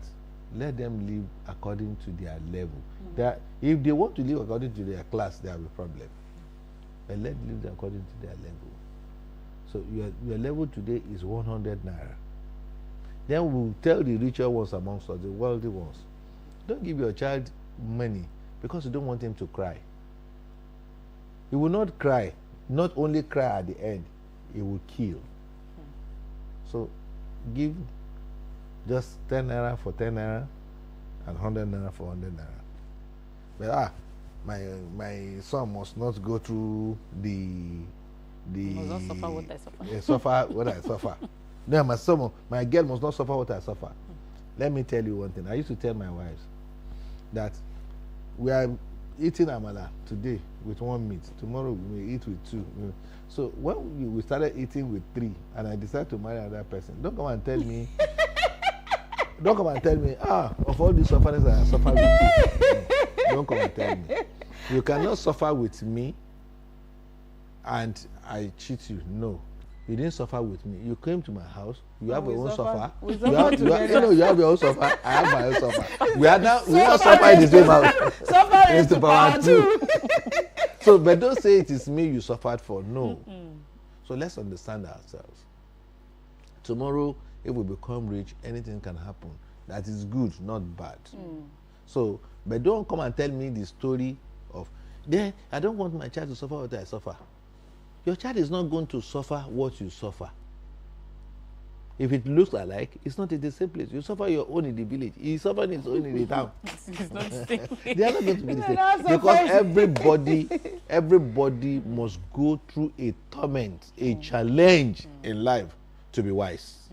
let them live according to their level. That if they want to live according to their class, they have a problem. But let them live according to their level. So your level today is 100 naira. Then we'll tell the richer ones amongst us, the wealthy ones, don't give your child money because you don't want him to cry. He will not cry, not only cry at the end, he will kill. So give just 10 naira for 10 naira and 100 naira for 100 naira. But my son must not go through the must not suffer what I suffer. Suffer what I suffer. No, my girl must not suffer what I suffer. Let me tell you one thing. I used to tell my wives that we are eating amala today with 1 meat. Tomorrow we may eat with 2. So when we started eating with 3 and I decided to marry another person, don't come and tell me of all these sufferings that I suffer with you. Don't come and tell me. You cannot suffer with me and I cheat you. No. You didn't suffer with me. You came to my house. You have your own suffer. You have your own suffer. I have my own suffer. We are suffering in the same house. Suffer is the power too. So, but don't say it is me you suffered for. No. So let's understand ourselves. Tomorrow, if we become rich, anything can happen. That is good, not bad. So, but don't come and tell me the story of, then I don't want my child to suffer what I suffer. Your child is not going to suffer what you suffer. If it looks alike, it's not in the same place. You suffer your own in the village. He's suffering his own in the town. It's not the same. They are not going to be the same. Because everybody must go through a torment, a challenge in life to be wise.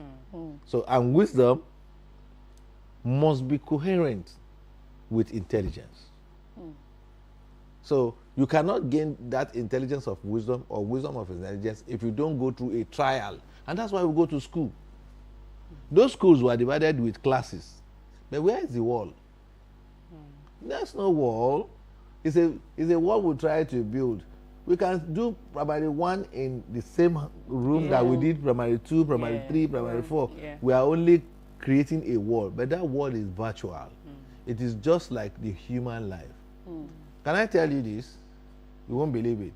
So, and wisdom must be coherent with intelligence. So you cannot gain that intelligence of wisdom or wisdom of intelligence if you don't go through a trial. And that's why we go to school. Those schools were divided with classes. But where is the wall? There's no wall. It's a wall we try to build. We can do primary 1 in the same room that we did primary 2, primary 3, primary 4. Yeah. We are only creating a wall, but that wall is virtual. It is just like the human life. Can I tell you this? You won't believe it.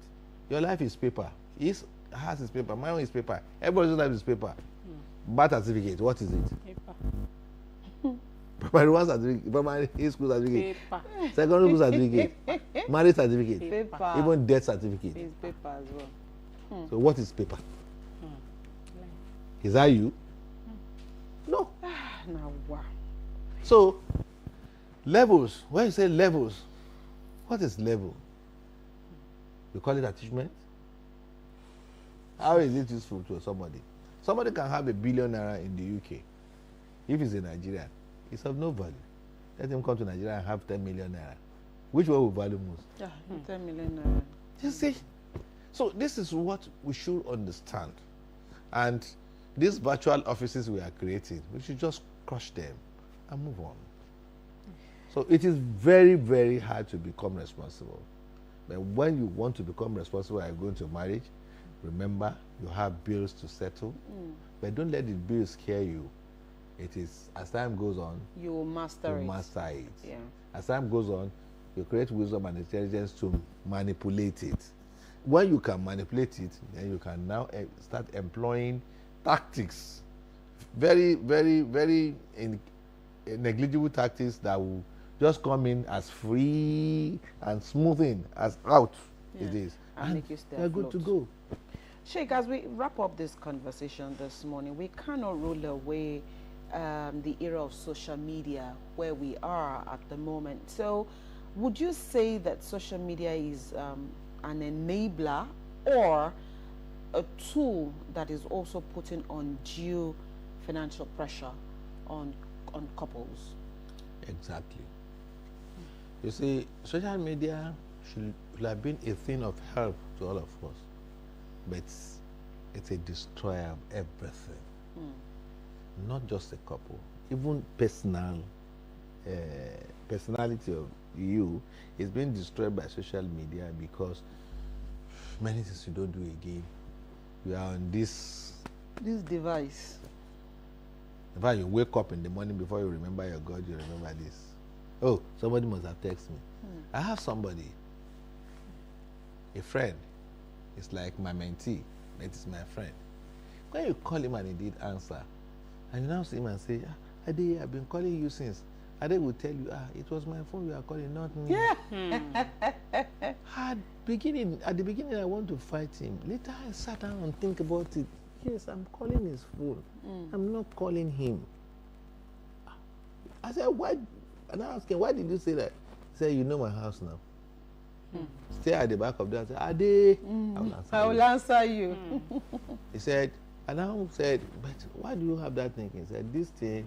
Your life is paper. His has his paper. My own is paper. Everybody's life is paper. Birth certificate, what is it? Paper. Primary 1 certificate, primary school certificate, Paper. secondary school certificate, marriage certificate, Paper. even death certificate. It's paper as well. So what is paper? Is that you? No. Now, wow. So levels, when you say levels, what is level? You call it achievement? How is it useful to somebody? Somebody can have $1 billion in the UK. If he's in Nigeria, it's of no value. Let him come to Nigeria and have 10 million naira. Which one will value most? Yeah, 10 million. You see? So this is what we should understand. And these virtual offices we are creating, we should just crush them and move on. So it is very, very hard to become responsible. But when you want to become responsible and going to marriage, remember you have bills to settle. But don't let the bills scare you. It is, as time goes on, You will master it. master it. Yeah. As time goes on, you create wisdom and intelligence to manipulate it. When you can manipulate it, then you can now start employing tactics. Very, very, very negligible tactics that will just come in as free and smoothing as out it is. And make you stay you're good to afloat. go. Sheik, as we wrap up this conversation this morning, we cannot rule away the era of social media where we are at the moment. So would you say that social media is an enabler or a tool that is also putting undue financial pressure on couples? Exactly. You see, social media should have been a thing of help to all of us, but it's a destroyer of everything. Not just a couple, even personality of you is being destroyed by social media because many things you don't do again. You are on this device. In fact, you wake up in the morning before you remember your God, you remember this. Oh, somebody must have texted me. I have somebody, a friend. It's like my mentee, but it's my friend. When you call him and he did answer, and you now see him and say, Ade, I've been calling you since. Ade will tell you, it was my phone you are calling, not me. At the beginning, I want to fight him. Later, I sat down and think about it. Yes, I'm calling his phone. I'm not calling him. I said, why? And I asked him, why did you say that? He said, you know my house now. Stay at the back of that. I said, Ade, I will answer you. He said, and I said, but why do you have that thinking? He said, this thing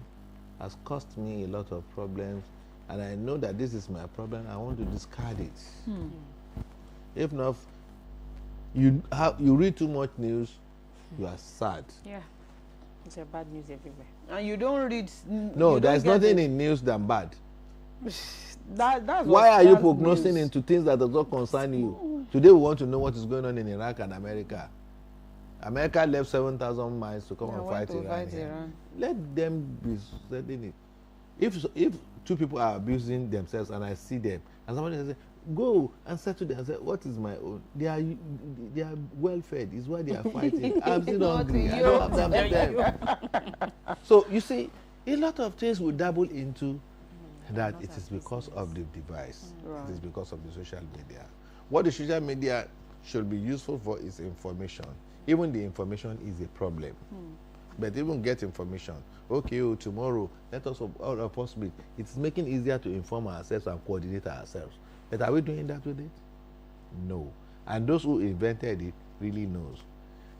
has cost me a lot of problems, and I know that this is my problem. I want to discard it. If not, you read too much news, you are sad. Yeah. It's a bad news everywhere. And you don't read. No, there is nothing in news than bad. That's Why are you prognosing into things that does not concern you? Today we want to know what is going on in Iraq and America. America left 7,000 miles to come and fight Iran. Let them be setting it. If two people are abusing themselves and I see them, and somebody says, go and settle them and say, what is my own? They are well fed. Is why they are fighting. I'm still hungry. I don't have time for them. So you see, a lot of things we dabble into that it is because of the device. It is because of the social media. What the social media should be useful for is information. Even the information is a problem. But even get information. Okay, tomorrow, let us all of us meet. It's making it easier to inform ourselves and coordinate ourselves. But are we doing that with it? No. And those who invented it really knows.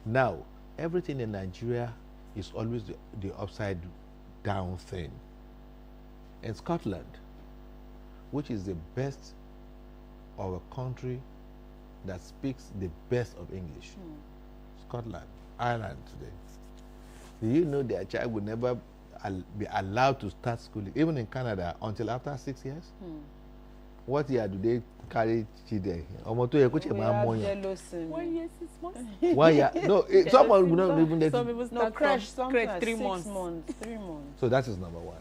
Now, everything in Nigeria is always the upside down thing. In Scotland, which is the best of a country that speaks the best of English. Scotland, Ireland today. Do you know their child will never be allowed to start schooling, even in Canada, until after 6 years? What year do they carry children? Almost 2 years. 1 year, 6 months. 1 year. No, someone will not even. Some people No, start crash from sometimes 3 6 months. months, 3 months. So that is number one.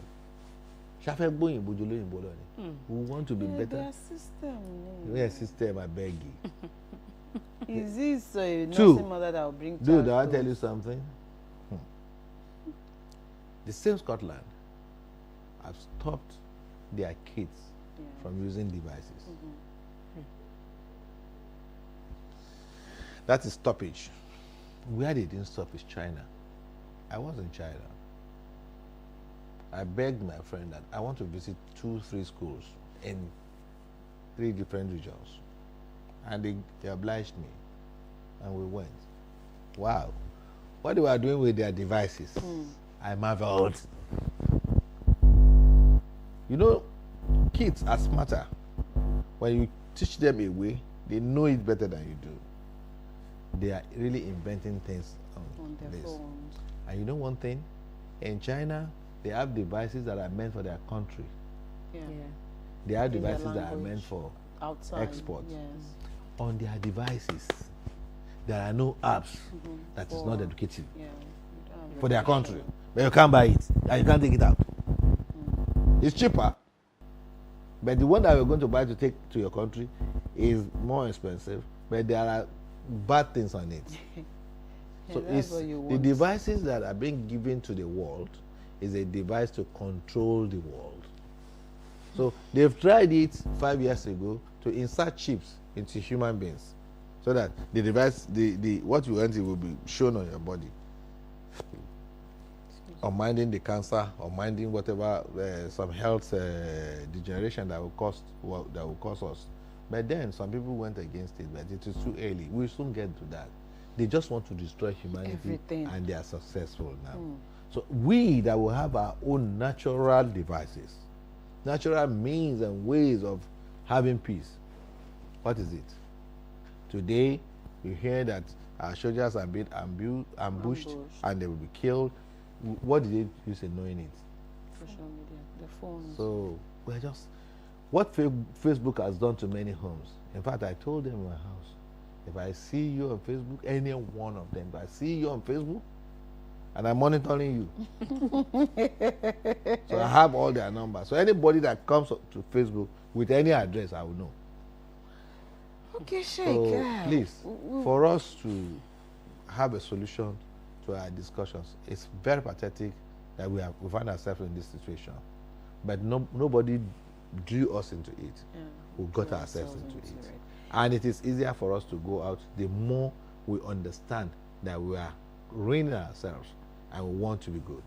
We want to be better. Their system. Their system, I beg you. Is this a Two. nursing mother that will bring Dude, child I'll to- tell you something. The same Scotland have stopped their kids from using devices. That is stoppage. Where they didn't stop is China. I was in China. I begged my friend that I want to visit 2-3 schools in 3 different regions. And they obliged me. And we went. Wow. What they were doing with their devices, I marveled. You know, kids are smarter. When you teach them a way, they know it better than you do. They are really inventing things on their this. phones. And you know one thing? In China, they have devices that are meant for their country. Yeah. They have In their devices that are language. meant for Outside. export. Yes. On their devices, there are no apps that is not educative Yeah. for their country. But you can't buy it and you can't take it out. It's cheaper. But the one that you're going to buy to take to your country is more expensive, but there are bad things on it. So that's it's what you the want. devices that are being given to the world is a device to control the world. So they've tried it 5 years ago to insert chips into human beings so that the device, what you want, it will be shown on your body. Or minding the cancer, or minding whatever some health degeneration that will cause us. But then some people went against it, but it is too early. We'll soon get to that. They just want to destroy humanity, Everything. and they are successful now. So we that will have our own natural devices, natural means and ways of having peace. What is it? Today, you hear that our soldiers are being ambushed and they will be killed. What did they use in knowing it? Social media, the phones. So we're just what Facebook has done to many homes. In fact, I told them in my house, if I see you on Facebook, any one of them, if I see you on Facebook, and I'm monitoring you. So I have all their numbers. So anybody that comes to Facebook with any address, I will know. Okay, Sheik. So please, for us to have a solution to our discussions, it's very pathetic that we find ourselves in this situation. But nobody drew us into it. Yeah, We got drew ourselves ourselves into into it. it. And it is easier for us to go out the more we understand that we are ruining ourselves and we want to be good.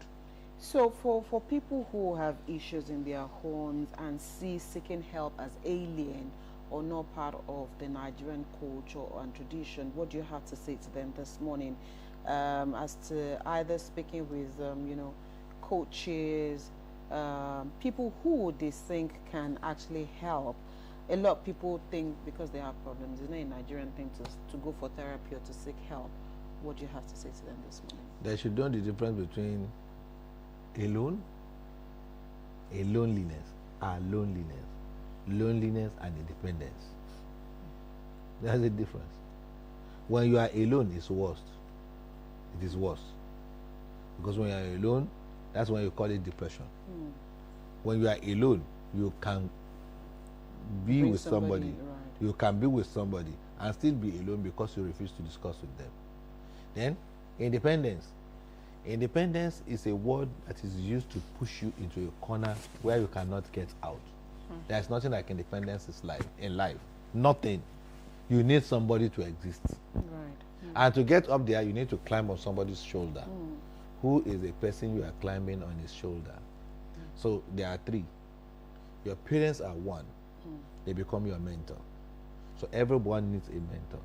So for people who have issues in their homes and see seeking help as alien or not part of the Nigerian culture and tradition, what do you have to say to them this morning as to either speaking with, coaches, people who they think can actually help? A lot of people think because they have problems, it's not a Nigerian thing to go for therapy or to seek help. What do you have to say to them this morning? They should know the difference between alone, a loneliness, loneliness and independence. There's a difference. When you are alone, it's worst. It is worse. Because when you are alone, that's when you call it depression. When you are alone, you can be Bring with somebody. right. You can be with somebody and still be alone because you refuse to discuss with them. Then, independence. Independence is a word that is used to push you into a corner where you cannot get out. There's nothing like independence in life. Nothing. You need somebody to exist. Right. And to get up there, you need to climb on somebody's shoulder. Who is a person you are climbing on his shoulder? So there are three. Your parents are one. They become your mentor. So everyone needs a mentor.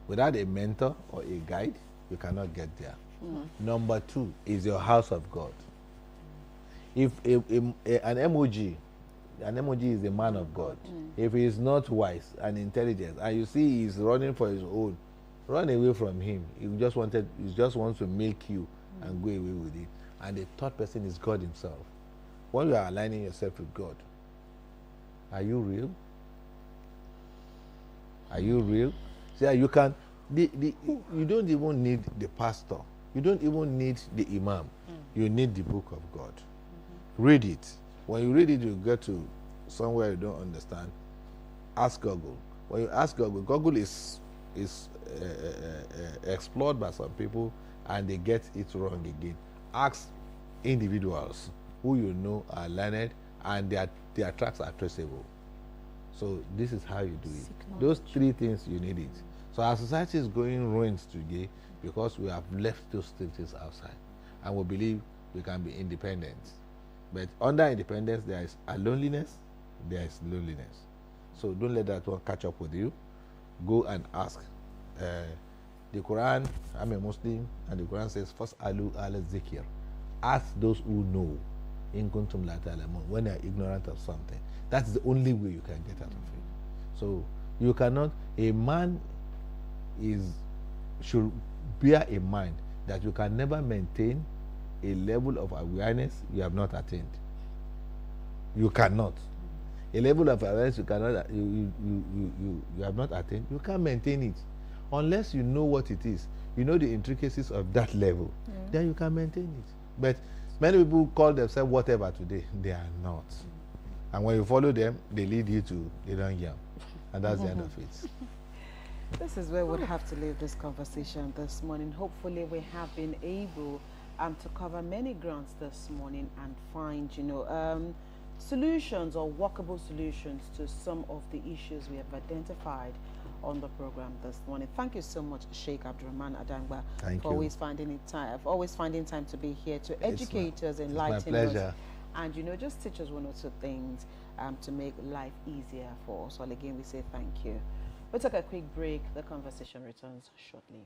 Without a mentor or a guide, you cannot get there. Number two is your house of God. If an emoji, an emoji is a man of God. If he is not wise and intelligent, and you see he's running for his own, run away from him. He just wants to milk you and go away with it. And the third person is God himself. When you are aligning yourself with God, are you real? Are you real? See, you can. You don't even need the pastor. You don't even need the imam. You need the book of God. Read it. When you read it, you get to somewhere you don't understand. Ask Google. When you ask Google, Google is explored by some people and they get it wrong again. Ask individuals who you know are learned and their tracks are traceable. So this is how you do it. Those three things you need it. So our society is going ruined today because we have left those things outside and we believe we can be independent. But under independence, there is a loneliness, there is loneliness. So don't let that one catch up with you. Go and ask. The Quran, I'm a Muslim, and the Quran says, first alu ala zikir. Ask those who know. In kuntum la ta'lamun, when they are ignorant of something. That's the only way you can get out of it. So you cannot, a man should bear in mind that you can never maintain a level of awareness you have not attained. You cannot. A level of awareness you cannot, you have not attained, you can't maintain it. Unless you know what it is, you know the intricacies of that level, then you can maintain it. But many people call themselves whatever today, they are not. And when you follow them, they lead you to the wrong yam. And that's the end of it. This is where we'll have to leave this conversation this morning. Hopefully we have been able to cover many grounds this morning and find, solutions or workable solutions to some of the issues we have identified on the program this morning. Thank you so much, Sheik Abdulrahman Adangba, for always finding time to be here to educate us, enlighten us, and just teach us one or two things to make life easier for us. So again, we say thank you. We'll take a quick break. The conversation returns shortly.